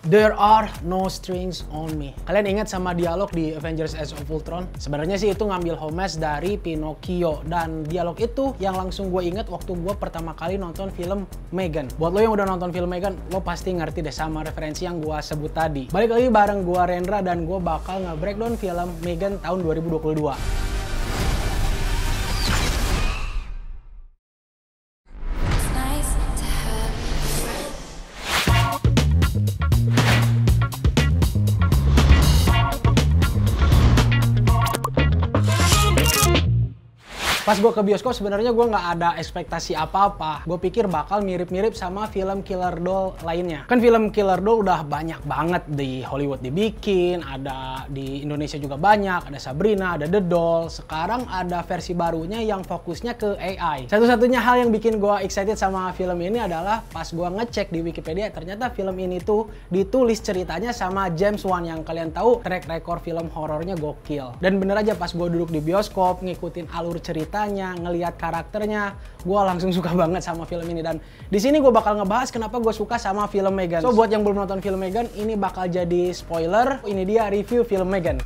There are no strings on me. Kalian ingat sama dialog di Avengers Age of Ultron? Sebenarnya sih itu ngambil homage dari Pinocchio. Dan dialog itu yang langsung gue inget waktu gue pertama kali nonton film Megan. Buat lo yang udah nonton film Megan, lo pasti ngerti deh sama referensi yang gue sebut tadi. Balik lagi bareng gue Rendra dan gue bakal nge-breakdown film Megan tahun 2022. Pas gue ke bioskop sebenarnya gue nggak ada ekspektasi apa-apa. Gue pikir bakal mirip-mirip sama film Killer Doll lainnya. Kan film Killer Doll udah banyak banget di Hollywood dibikin, ada di Indonesia juga banyak, ada Sabrina, ada The Doll. Sekarang ada versi barunya yang fokusnya ke AI. Satu-satunya hal yang bikin gue excited sama film ini adalah pas gue ngecek di Wikipedia, ternyata film ini tuh ditulis ceritanya sama James Wan yang kalian tahu track record film horornya gokil. Dan bener aja pas gue duduk di bioskop ngikutin alur cerita, ngelihat karakternya, gue langsung suka banget sama film ini. Dan di sini gue bakal ngebahas kenapa gue suka sama film Megan. So buat yang belum nonton film Megan, ini bakal jadi spoiler. Ini dia review film Megan.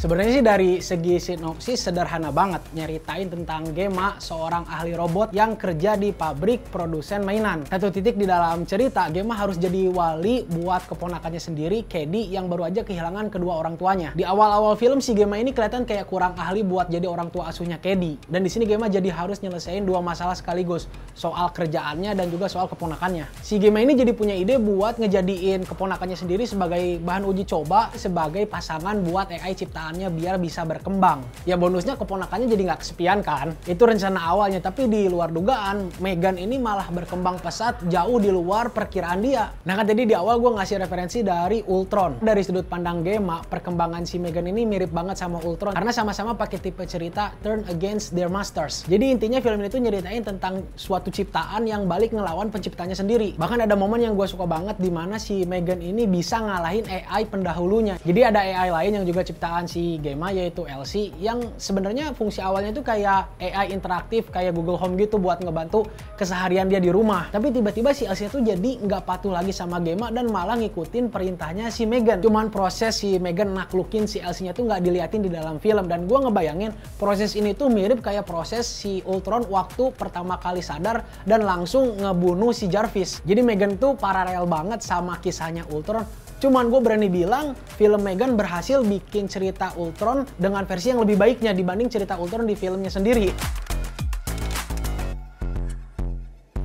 Sebenarnya sih dari segi sinopsis sederhana banget, nyeritain tentang Gemma, seorang ahli robot yang kerja di pabrik produsen mainan. Satu titik di dalam cerita, Gemma harus jadi wali buat keponakannya sendiri, Cady, yang baru aja kehilangan kedua orang tuanya. Di awal-awal film si Gemma ini kelihatan kayak kurang ahli buat jadi orang tua asuhnya Cady. Dan di sini Gemma jadi harus nyelesain dua masalah sekaligus, soal kerjaannya dan juga soal keponakannya. Si Gemma ini jadi punya ide buat ngejadiin keponakannya sendiri sebagai bahan uji coba, sebagai pasangan buat AI ciptaan biar bisa berkembang. Ya bonusnya keponakannya jadi nggak kesepian kan. Itu rencana awalnya, tapi di luar dugaan Megan ini malah berkembang pesat jauh di luar perkiraan dia. Nah kan tadi di awal gue ngasih referensi dari Ultron. Dari sudut pandang Gemma, perkembangan si Megan ini mirip banget sama Ultron karena sama-sama pakai tipe cerita turn against their masters. Jadi intinya film ini tuh nyeritain tentang suatu ciptaan yang balik ngelawan penciptanya sendiri. Bahkan ada momen yang gue suka banget di mana si Megan ini bisa ngalahin AI pendahulunya. Jadi ada AI lain yang juga ciptaan si Gemma, yaitu Elsie, yang sebenarnya fungsi awalnya itu kayak AI interaktif kayak Google Home gitu buat ngebantu keseharian dia di rumah. Tapi tiba-tiba si Elsie itu jadi nggak patuh lagi sama Gemma dan malah ngikutin perintahnya si Megan. Cuman proses si Megan naklukin si Elsie-nya tuh nggak diliatin di dalam film. Dan gue ngebayangin proses ini tuh mirip kayak proses si Ultron waktu pertama kali sadar dan langsung ngebunuh si Jarvis. Jadi Megan tuh paralel banget sama kisahnya Ultron. Cuman gue berani bilang film Megan berhasil bikin cerita Ultron dengan versi yang lebih baiknya dibanding cerita Ultron di filmnya sendiri.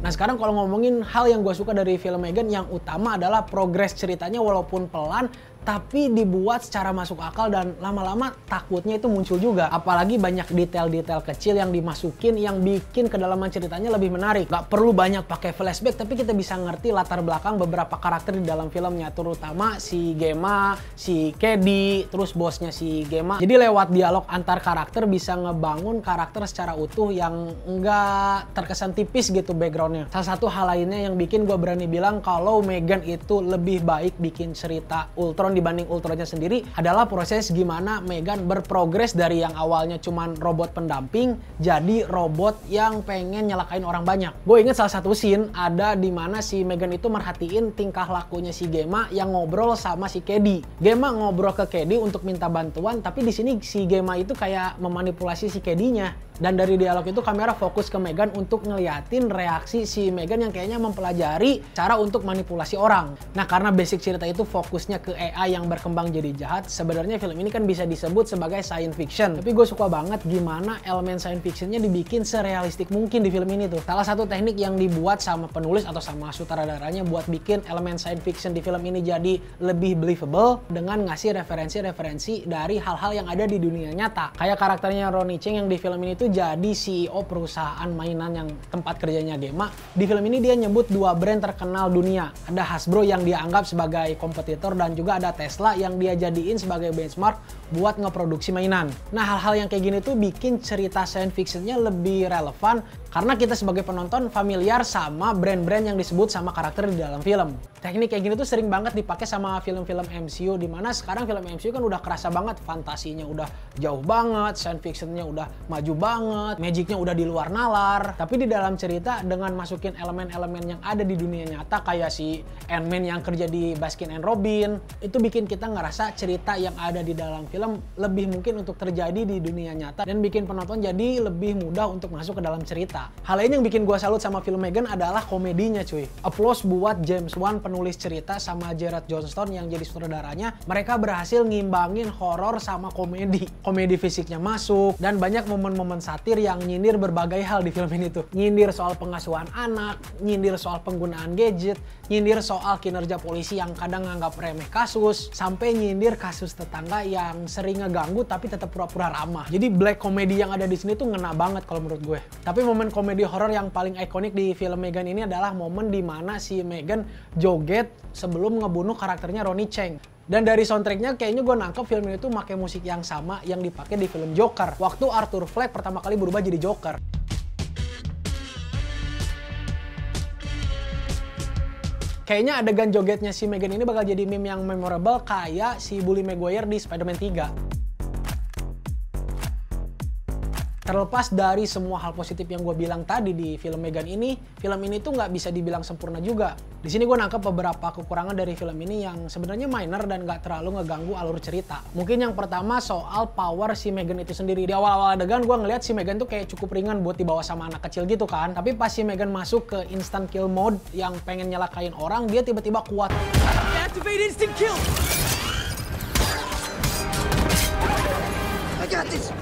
Nah sekarang kalau ngomongin hal yang gue suka dari film Megan, yang utama adalah progres ceritanya walaupun pelan, tapi dibuat secara masuk akal dan lama-lama takutnya itu muncul juga. Apalagi banyak detail-detail kecil yang dimasukin yang bikin kedalaman ceritanya lebih menarik. Gak perlu banyak pakai flashback, tapi kita bisa ngerti latar belakang beberapa karakter di dalam filmnya, terutama si Gemma, si Cady, terus bosnya si Gemma. Jadi lewat dialog antar karakter bisa ngebangun karakter secara utuh yang nggak terkesan tipis gitu backgroundnya. Salah satu hal lainnya yang bikin gue berani bilang kalau Megan itu lebih baik bikin cerita Ultron dibanding Ultronnya sendiri adalah proses gimana Megan berprogres dari yang awalnya cuman robot pendamping jadi robot yang pengen nyelakain orang banyak. Gue inget salah satu scene ada di mana si Megan itu merhatiin tingkah lakunya si Gemma yang ngobrol sama si Cady. Gemma ngobrol ke Cady untuk minta bantuan, tapi di sini si Gemma itu kayak memanipulasi si Cady-nya. Dan dari dialog itu kamera fokus ke Megan untuk ngeliatin reaksi si Megan yang kayaknya mempelajari cara untuk manipulasi orang. Nah karena basic cerita itu fokusnya ke AI yang berkembang jadi jahat, sebenarnya film ini kan bisa disebut sebagai science fiction. Tapi gue suka banget gimana elemen science fictionnya dibikin serealistik mungkin di film ini tuh. Salah satu teknik yang dibuat sama penulis atau sama sutradaranya buat bikin elemen science fiction di film ini jadi lebih believable dengan ngasih referensi-referensi dari hal-hal yang ada di dunia nyata. Kayak karakternya Ronny Chieng yang di film ini tuh jadi CEO perusahaan mainan yang tempat kerjanya Gemma. Di film ini dia nyebut dua brand terkenal dunia. Ada Hasbro yang dia anggap sebagai kompetitor dan juga ada Tesla yang dia jadiin sebagai benchmark buat ngeproduksi mainan. Nah, hal-hal yang kayak gini tuh bikin cerita science fictionnya lebih relevan karena kita sebagai penonton familiar sama brand-brand yang disebut sama karakter di dalam film. Teknik kayak gini tuh sering banget dipakai sama film-film MCU, dimana sekarang film MCU kan udah kerasa banget, fantasinya udah jauh banget, science fictionnya udah maju banget, magicnya udah di luar nalar. Tapi di dalam cerita dengan masukin elemen-elemen yang ada di dunia nyata kayak si Ant-Man yang kerja di Baskin and Robin, itu bikin kita ngerasa cerita yang ada di dalam film lebih mungkin untuk terjadi di dunia nyata dan bikin penonton jadi lebih mudah untuk masuk ke dalam cerita. Hal lain yang bikin gua salut sama film Megan adalah komedinya, cuy. Applause buat James Wan, penulis cerita, sama Gerard Johnstone yang jadi sutradaranya. Mereka berhasil ngimbangin horor sama komedi. Komedi fisiknya masuk dan banyak momen-momen satir yang nyindir berbagai hal di film ini tuh. Nyindir soal pengasuhan anak, nyindir soal penggunaan gadget, nyindir soal kinerja polisi yang kadang nganggap remeh kasus, sampai nyindir kasus tetangga yang sering ngeganggu tapi tetap pura-pura ramah. Jadi black comedy yang ada di sini tuh ngena banget kalau menurut gue. Tapi momen komedi horor yang paling ikonik di film Megan ini adalah momen dimana si Megan joget sebelum ngebunuh karakternya Ronny Cheng. Dan dari soundtracknya kayaknya gue nangkep film ini tuh pakai musik yang sama yang dipakai di film Joker waktu Arthur Fleck pertama kali berubah jadi Joker. Kayaknya adegan jogetnya si Megan ini bakal jadi meme yang memorable kayak si Bully Maguire di Spider-Man 3. Terlepas dari semua hal positif yang gue bilang tadi di film Megan ini, film ini tuh nggak bisa dibilang sempurna juga. Di sini gue nangkep beberapa kekurangan dari film ini yang sebenarnya minor dan nggak terlalu ngeganggu alur cerita. Mungkin yang pertama soal power si Megan itu sendiri. Di awal-awal adegan gue ngeliat si Megan tuh kayak cukup ringan buat dibawa sama anak kecil gitu kan. Tapi pas si Megan masuk ke instant kill mode yang pengen nyelakain orang, dia tiba-tiba kuat. Activate instant kill. I got this.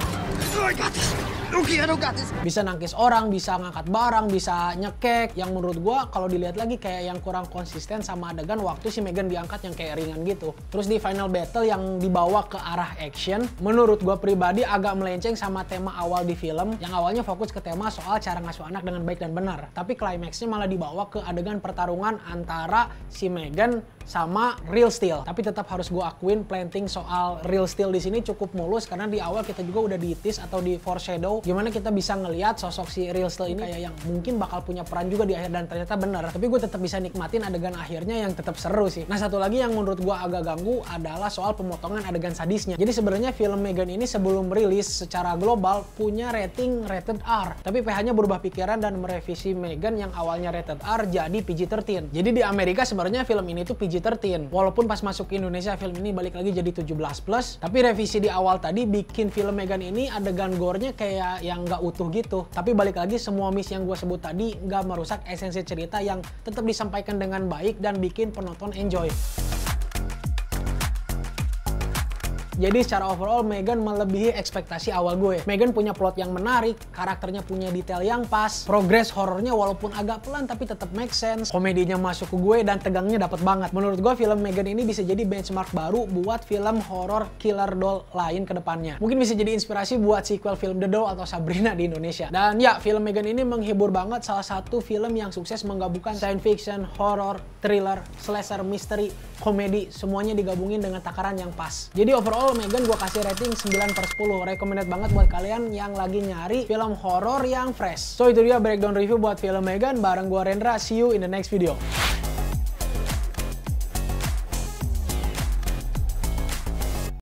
Oh, I got this. Okay, I don't got this. Bisa nangkis orang, bisa ngangkat barang, bisa nyekek. Yang menurut gua kalau dilihat lagi kayak yang kurang konsisten sama adegan waktu si Megan diangkat yang kayak ringan gitu. Terus di final battle yang dibawa ke arah action, menurut gua pribadi agak melenceng sama tema awal di film yang awalnya fokus ke tema soal cara ngasuh anak dengan baik dan benar. Tapi klimaksnya malah dibawa ke adegan pertarungan antara si Megan sama Real Steel. Tapi tetap harus gue akuin planting soal Real Steel di sini cukup mulus karena di awal kita juga udah di tease atau di foreshadow gimana kita bisa ngelihat sosok si Real Steel ini kayak yang mungkin bakal punya peran juga di akhir dan ternyata bener. Tapi gue tetap bisa nikmatin adegan akhirnya yang tetap seru sih. Nah, satu lagi yang menurut gue agak ganggu adalah soal pemotongan adegan sadisnya. Jadi sebenarnya film Megan ini sebelum rilis secara global punya rating rated R. Tapi PH-nya berubah pikiran dan merevisi Megan yang awalnya rated R jadi PG-13. Jadi di Amerika sebenarnya film ini tuh PG-13. Walaupun pas masuk ke Indonesia film ini balik lagi jadi 17+, tapi revisi di awal tadi bikin film Megan ini adegan gore-nya kayak yang nggak utuh gitu. Tapi balik lagi semua miss yang gue sebut tadi nggak merusak esensi cerita yang tetap disampaikan dengan baik dan bikin penonton enjoy. Jadi secara overall Megan melebihi ekspektasi awal gue. Megan punya plot yang menarik, karakternya punya detail yang pas, progres horornya walaupun agak pelan tapi tetap make sense, komedinya masuk ke gue dan tegangnya dapet banget. Menurut gue film Megan ini bisa jadi benchmark baru buat film horor killer doll lain ke depannya. Mungkin bisa jadi inspirasi buat sequel film The Doll atau Sabrina di Indonesia. Dan ya, film Megan ini menghibur banget, salah satu film yang sukses menggabungkan science fiction, horror, thriller, slasher, misteri, komedi, semuanya digabungin dengan takaran yang pas. Jadi overall Megan gue kasih rating 9/10. Recommended banget buat kalian yang lagi nyari film horor yang fresh. So itu dia breakdown review buat film Megan bareng gue Rendra. See you in the next video.